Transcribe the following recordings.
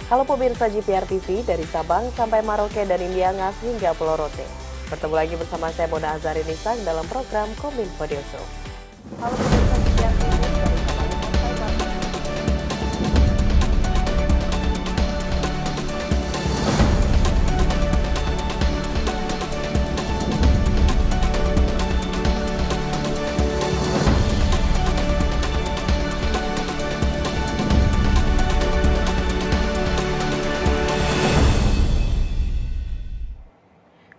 Halo pemirsa GPR TV, dari Sabang sampai Maroke dan Indiangas hingga Pulau Rote. Bertemu lagi bersama saya Mona Azari Nisak dalam program Kominfo Dioso. Halo pemirsa GPR TV, dari Sabang sampai Maroke.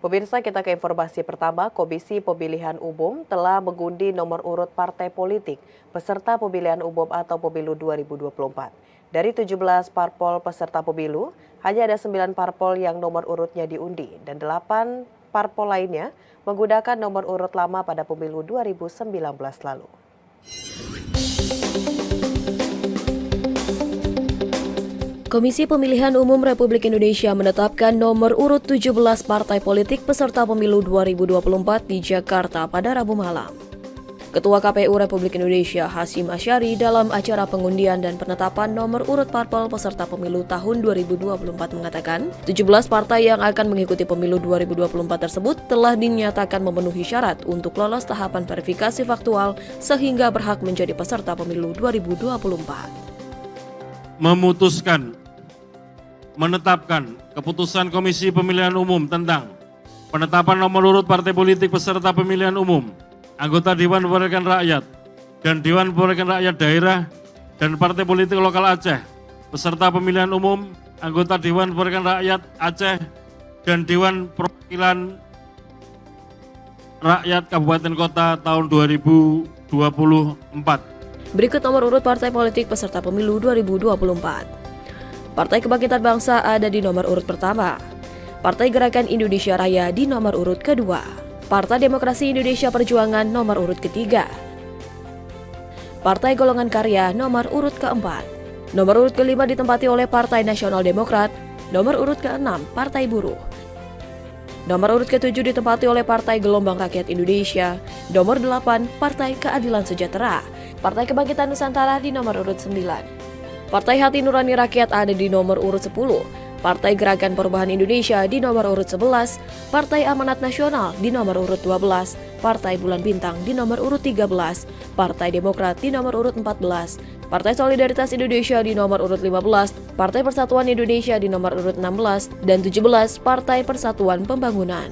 Pemirsa, kita ke informasi pertama. Komisi Pemilihan Umum telah mengundi nomor urut partai politik peserta pemilihan umum atau pemilu 2024. Dari 17 parpol peserta pemilu, hanya ada 9 parpol yang nomor urutnya diundi dan 8 parpol lainnya menggunakan nomor urut lama pada pemilu 2019 lalu. Komisi Pemilihan Umum Republik Indonesia menetapkan nomor urut 17 partai politik peserta pemilu 2024 di Jakarta pada Rabu malam. Ketua KPU Republik Indonesia Hasyim Asyari dalam acara pengundian dan penetapan nomor urut parpol peserta pemilu tahun 2024 mengatakan, 17 partai yang akan mengikuti pemilu 2024 tersebut telah dinyatakan memenuhi syarat untuk lolos tahapan verifikasi faktual sehingga berhak menjadi peserta pemilu 2024. Menetapkan keputusan Komisi Pemilihan Umum tentang penetapan nomor urut partai politik peserta pemilihan umum, anggota Dewan Perwakilan Rakyat, dan Dewan Perwakilan Rakyat Daerah, dan Partai Politik Lokal Aceh, peserta pemilihan umum, anggota Dewan Perwakilan Rakyat Aceh, dan Dewan Perwakilan Rakyat Kabupaten Kota tahun 2024. Berikut nomor urut partai politik peserta pemilu 2024. Partai Kebangkitan Bangsa ada di nomor urut pertama. Partai Gerakan Indonesia Raya di nomor urut kedua. Partai Demokrasi Indonesia Perjuangan nomor urut ketiga. Partai Golongan Karya nomor urut keempat. Nomor urut kelima ditempati oleh Partai Nasional Demokrat. Nomor urut keenam Partai Buruh. Nomor urut ketujuh ditempati oleh Partai Gelombang Rakyat Indonesia. Nomor 8 Partai Keadilan Sejahtera. Partai Kebangkitan Nusantara di nomor urut 9. Partai Hati Nurani Rakyat ada di nomor urut 10, Partai Gerakan Perubahan Indonesia di nomor urut 11, Partai Amanat Nasional di nomor urut 12, Partai Bulan Bintang di nomor urut 13, Partai Demokrat di nomor urut 14, Partai Solidaritas Indonesia di nomor urut 15, Partai Persatuan Indonesia di nomor urut 16, dan 17 Partai Persatuan Pembangunan.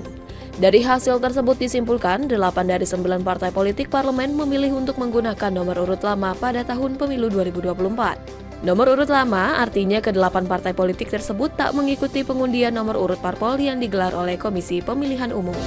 Dari hasil tersebut disimpulkan, 8 dari 9 partai politik parlemen memilih untuk menggunakan nomor urut lama pada tahun pemilu 2024. Nomor urut lama artinya ke-8 partai politik tersebut tak mengikuti pengundian nomor urut parpol yang digelar oleh Komisi Pemilihan Umum.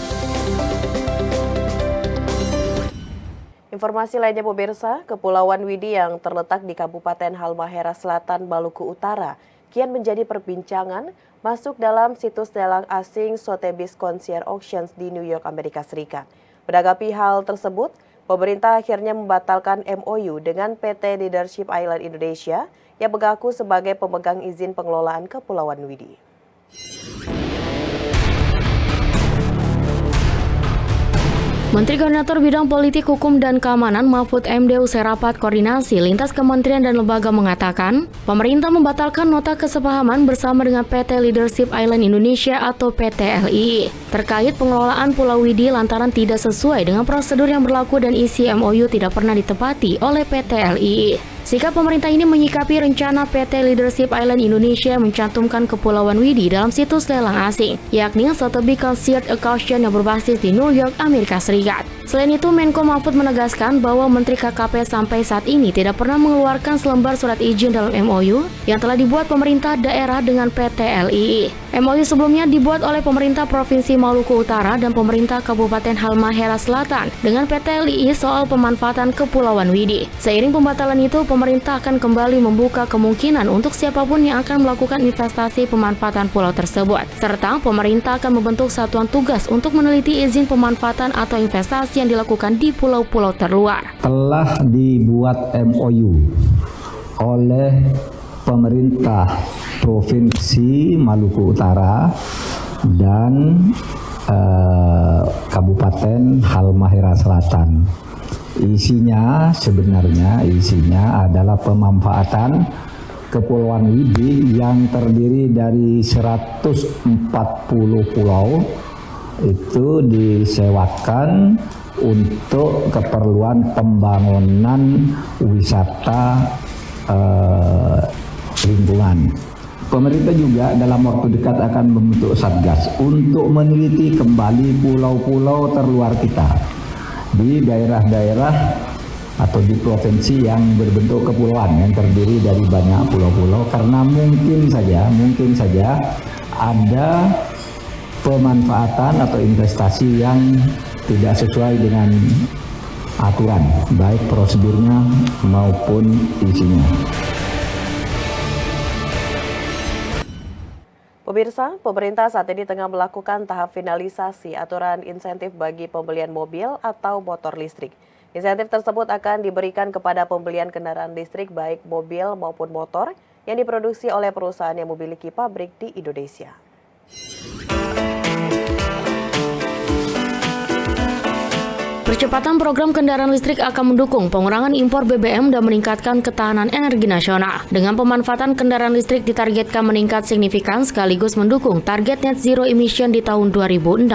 Informasi lainnya pemirsa, Kepulauan Widi yang terletak di Kabupaten Halmahera Selatan, Maluku Utara kian menjadi perbincangan masuk dalam situs lelang asing Sotheby's Concierge Auctions di New York, Amerika Serikat. Menanggapi hal tersebut, pemerintah akhirnya membatalkan MOU dengan PT Leadership Island Indonesia yang mengaku sebagai pemegang izin pengelolaan Kepulauan Widi. Menteri Koordinator Bidang Politik, Hukum, dan Keamanan Mahfud MD usai rapat koordinasi lintas kementerian dan lembaga mengatakan, pemerintah membatalkan nota kesepahaman bersama dengan PT Leadership Island Indonesia atau PT LII terkait pengelolaan Pulau Widi lantaran tidak sesuai dengan prosedur yang berlaku dan isi MOU tidak pernah ditepati oleh PT LII. Sikap pemerintah ini menyikapi rencana PT Leadership Island Indonesia mencantumkan Kepulauan Widi dalam situs lelang asing, yakni Sotheby's Concierge Auction yang berbasis di New York, Amerika Serikat. Selain itu, Menko Mahfud menegaskan bahwa Menteri KKP sampai saat ini tidak pernah mengeluarkan selembar surat izin dalam MOU yang telah dibuat pemerintah daerah dengan PT LII. MOU sebelumnya dibuat oleh pemerintah Provinsi Maluku Utara dan pemerintah Kabupaten Halmahera Selatan dengan PT LII soal pemanfaatan Kepulauan Widi. Seiring pembatalan itu, pemerintah akan kembali membuka kemungkinan untuk siapapun yang akan melakukan investasi pemanfaatan pulau tersebut. Serta pemerintah akan membentuk satuan tugas untuk meneliti izin pemanfaatan atau investasi yang dilakukan di pulau-pulau terluar. Telah dibuat MOU oleh pemerintah Provinsi Maluku Utara dan Kabupaten Halmahera Selatan. Isinya adalah pemanfaatan Kepulauan Widi yang terdiri dari 140 pulau itu disewakan untuk keperluan pembangunan wisata lingkungan. Pemerintah juga dalam waktu dekat akan membentuk Satgas untuk meneliti kembali pulau-pulau terluar kita di daerah-daerah atau di provinsi yang berbentuk kepulauan yang terdiri dari banyak pulau-pulau, karena mungkin saja ada pemanfaatan atau investasi yang tidak sesuai dengan aturan, baik prosedurnya maupun isinya. Pemirsa, pemerintah saat ini tengah melakukan tahap finalisasi aturan insentif bagi pembelian mobil atau motor listrik. Insentif tersebut akan diberikan kepada pembelian kendaraan listrik baik mobil maupun motor yang diproduksi oleh perusahaan yang memiliki pabrik di Indonesia. Percepatan program kendaraan listrik akan mendukung pengurangan impor BBM dan meningkatkan ketahanan energi nasional. Dengan pemanfaatan kendaraan listrik ditargetkan meningkat signifikan sekaligus mendukung target net zero emission di tahun 2060.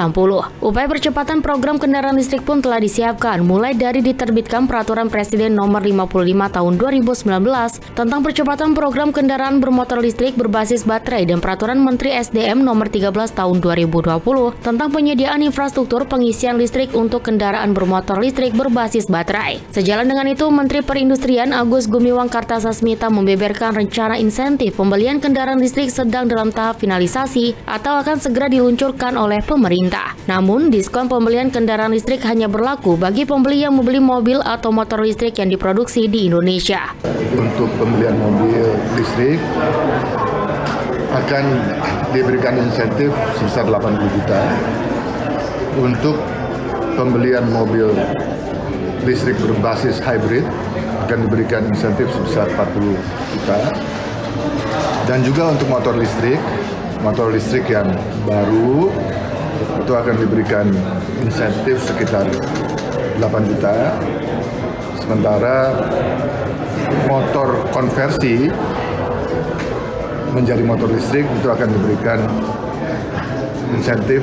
Upaya percepatan program kendaraan listrik pun telah disiapkan, mulai dari diterbitkan Peraturan Presiden Nomor 55 Tahun 2019 tentang percepatan program kendaraan bermotor listrik berbasis baterai dan Peraturan Menteri SDM Nomor 13 Tahun 2020 tentang penyediaan infrastruktur pengisian listrik untuk kendaraan bermotor listrik berbasis baterai. Sejalan dengan itu, Menteri Perindustrian Agus Gumiwang Kartasasmita membeberkan rencana insentif pembelian kendaraan listrik sedang dalam tahap finalisasi atau akan segera diluncurkan oleh pemerintah. Namun, diskon pembelian kendaraan listrik hanya berlaku bagi pembeli yang membeli mobil atau motor listrik yang diproduksi di Indonesia. Untuk pembelian mobil listrik akan diberikan insentif sebesar 80 juta. Untuk pembelian mobil listrik berbasis hybrid akan diberikan insentif sebesar 40 juta. Dan juga untuk motor listrik yang baru itu akan diberikan insentif sekitar 8 juta. Sementara motor konversi menjadi motor listrik itu akan diberikan insentif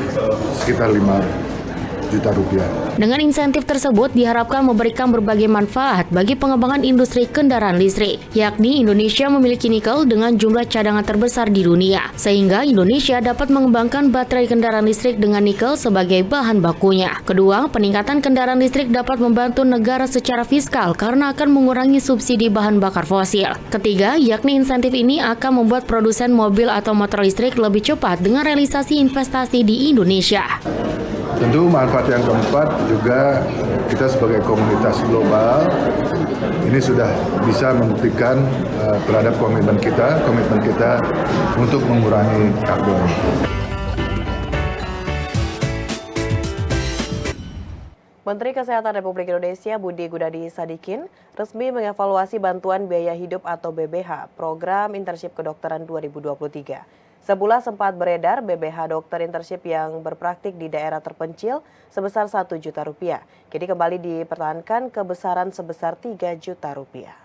sekitar 5 juta rupiah. Dengan insentif tersebut diharapkan memberikan berbagai manfaat bagi pengembangan industri kendaraan listrik, yakni Indonesia memiliki nikel dengan jumlah cadangan terbesar di dunia, sehingga Indonesia dapat mengembangkan baterai kendaraan listrik dengan nikel sebagai bahan bakunya. Kedua, peningkatan kendaraan listrik dapat membantu negara secara fiskal karena akan mengurangi subsidi bahan bakar fosil. Ketiga, yakni insentif ini akan membuat produsen mobil atau motor listrik lebih cepat dengan realisasi investasi di Indonesia. Tentu manfaat yang keempat juga kita sebagai komunitas global ini sudah bisa membuktikan terhadap komitmen kita untuk mengurangi karbon. Menteri Kesehatan Republik Indonesia Budi Gunadi Sadikin resmi mengevaluasi bantuan biaya hidup atau BBH program internship kedokteran 2023. Sebulan sempat beredar BBH dokter internship yang berpraktik di daerah terpencil sebesar 1 juta rupiah. Kini kembali dipertahankan kebesaran sebesar 3 juta rupiah.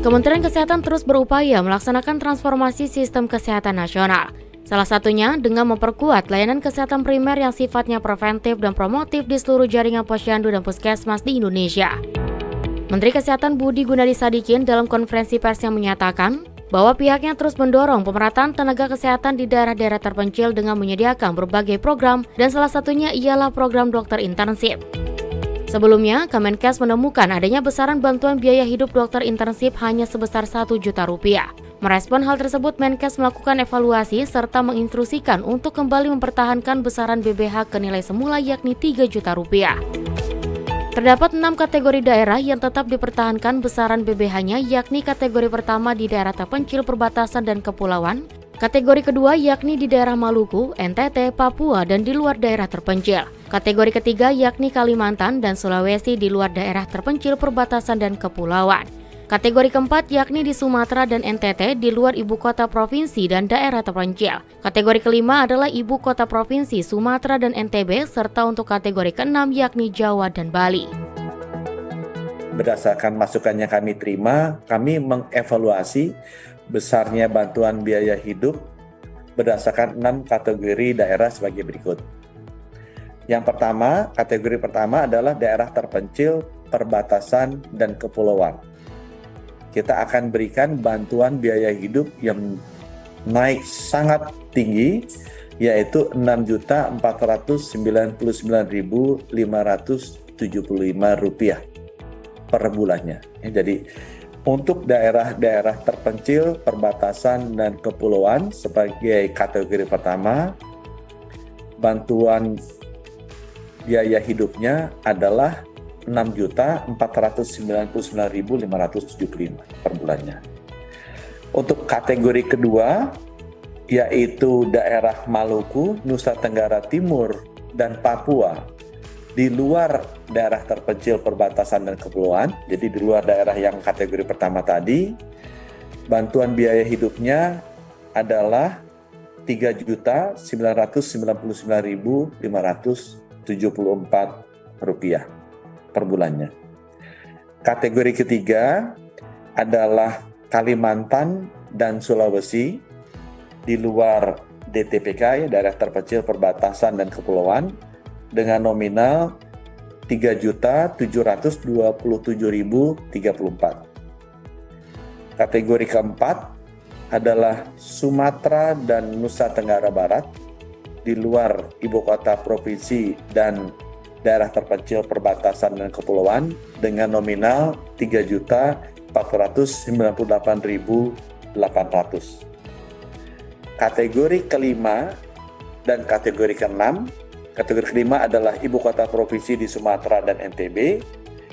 Kementerian Kesehatan terus berupaya melaksanakan transformasi sistem kesehatan nasional. Salah satunya dengan memperkuat layanan kesehatan primer yang sifatnya preventif dan promotif di seluruh jaringan posyandu dan puskesmas di Indonesia. Menteri Kesehatan Budi Gunadi Sadikin dalam konferensi pers yang menyatakan bahwa pihaknya terus mendorong pemerataan tenaga kesehatan di daerah-daerah terpencil dengan menyediakan berbagai program dan salah satunya ialah program dokter internship. Sebelumnya, Kemenkes menemukan adanya besaran bantuan biaya hidup dokter internship hanya sebesar 1 juta rupiah. Merespon hal tersebut, Menkes melakukan evaluasi serta menginstruksikan untuk kembali mempertahankan besaran BBH ke nilai semula yakni 3 juta rupiah. Terdapat 6 kategori daerah yang tetap dipertahankan besaran BBH-nya, yakni kategori pertama di daerah terpencil perbatasan dan kepulauan, kategori kedua yakni di daerah Maluku, NTT, Papua, dan di luar daerah terpencil. Kategori ketiga yakni Kalimantan dan Sulawesi di luar daerah terpencil perbatasan dan kepulauan. Kategori keempat yakni di Sumatera dan NTT di luar ibu kota provinsi dan daerah terpencil. Kategori kelima adalah ibu kota provinsi Sumatera dan NTB, serta untuk kategori keenam yakni Jawa dan Bali. berdasarkan masukan yang kami terima, kami mengevaluasi besarnya bantuan biaya hidup berdasarkan 6 kategori daerah sebagai berikut. Yang pertama, kategori pertama adalah daerah terpencil, perbatasan, dan kepulauan. Kita akan berikan bantuan biaya hidup yang naik sangat tinggi, yaitu Rp6.499.575 per bulannya. Jadi untuk daerah-daerah terpencil, perbatasan, dan kepulauan sebagai kategori pertama, bantuan biaya hidupnya adalah Rp6.499.575 per bulannya. Untuk kategori kedua, yaitu daerah Maluku, Nusa Tenggara Timur, dan Papua, di luar daerah terpencil, perbatasan, dan kepulauan, jadi di luar daerah yang kategori pertama tadi, bantuan biaya hidupnya adalah Rp3.999.574 per bulannya. Kategori ketiga adalah Kalimantan dan Sulawesi, di luar DTPK, daerah terpencil, perbatasan, dan kepulauan, dengan nominal Rp3.727.034. Kategori keempat adalah Sumatera dan Nusa Tenggara Barat, di luar ibu kota provinsi dan daerah terpencil, perbatasan, dan kepulauan, dengan nominal Rp3.498.800. Kategori kelima dan kategori keenam, kategori kelima adalah ibu kota provinsi di Sumatera dan NTB,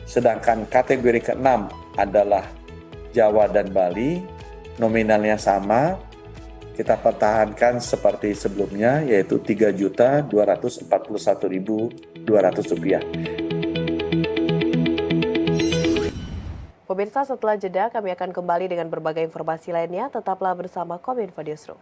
sedangkan kategori keenam adalah Jawa dan Bali, nominalnya sama, kita pertahankan seperti sebelumnya, yaitu Rp3.241.200. Pemirsa, setelah jeda kami akan kembali dengan berbagai informasi lainnya. Tetaplah bersama Kominfo Newsroom.